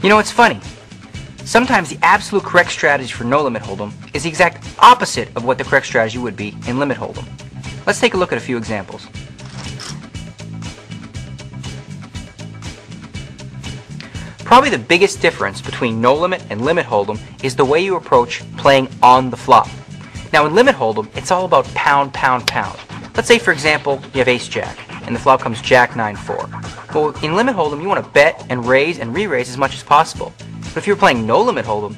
You know, it's funny. Sometimes the absolute correct strategy for no limit hold'em is the exact opposite of what the correct strategy would be in limit hold'em. Let's take a look at a few examples. Probably the biggest difference between no limit and limit hold'em is the way you approach playing on the flop. Now in limit hold'em, it's all about pound, pound, pound. Let's say, for example, you have ace jack, and the flop comes jack 9-4. Well, in limit hold'em, you want to bet and raise and re-raise as much as possible. But if you're playing no limit hold'em,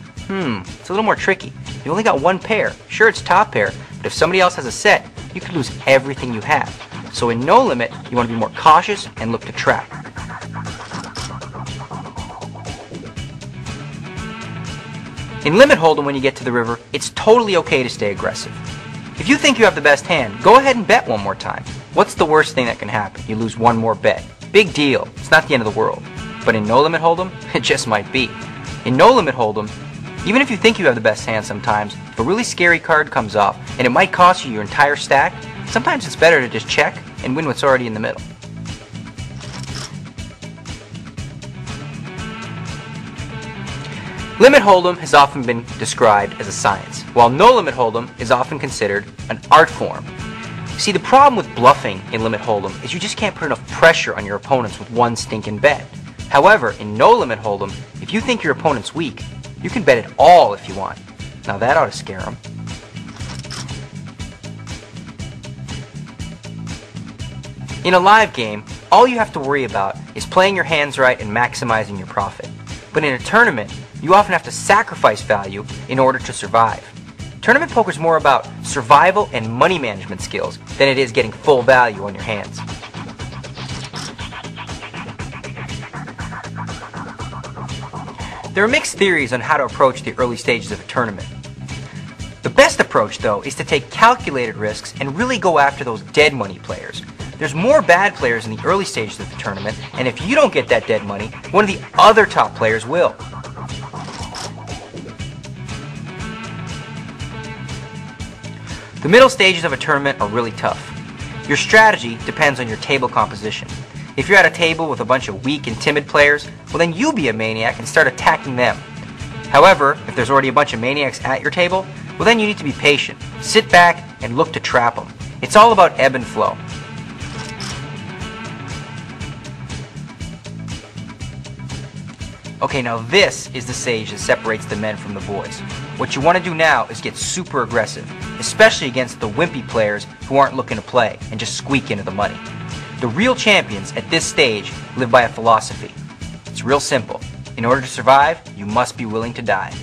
it's a little more tricky. You only got one pair. Sure, it's top pair, but if somebody else has a set, you could lose everything you have. So in no limit, you want to be more cautious and look to trap. In limit hold'em, when you get to the river, it's totally okay to stay aggressive. If you think you have the best hand, go ahead and bet one more time. What's the worst thing that can happen? You lose one more bet. Big deal. It's not the end of the world. But in no limit hold'em, it just might be. In no limit hold'em, even if you think you have the best hand sometimes, if a really scary card comes off and it might cost you your entire stack, sometimes it's better to just check and win what's already in the middle. Limit hold'em has often been described as a science, while no limit hold'em is often considered an art form. See, the problem with bluffing in limit hold'em is you just can't put enough pressure on your opponents with one stinking bet. However, in no limit hold'em, if you think your opponent's weak, you can bet it all if you want. Now that ought to scare them. In a live game, all you have to worry about is playing your hands right and maximizing your profit. But in a tournament, you often have to sacrifice value in order to survive. Tournament poker is more about survival and money management skills than it is getting full value on your hands. There are mixed theories on how to approach the early stages of a tournament. The best approach, though, is to take calculated risks and really go after those dead money players. There's more bad players in the early stages of the tournament, and if you don't get that dead money, one of the other top players will. The middle stages of a tournament are really tough. Your strategy depends on your table composition. If you're at a table with a bunch of weak and timid players, well then you be a maniac and start attacking them. However, if there's already a bunch of maniacs at your table, well then you need to be patient. Sit back and look to trap them. It's all about ebb and flow. Okay, now this is the stage that separates the men from the boys. What you want to do now is get super aggressive, especially against the wimpy players who aren't looking to play and just squeak into the money. The real champions at this stage live by a philosophy. It's real simple. In order to survive, you must be willing to die.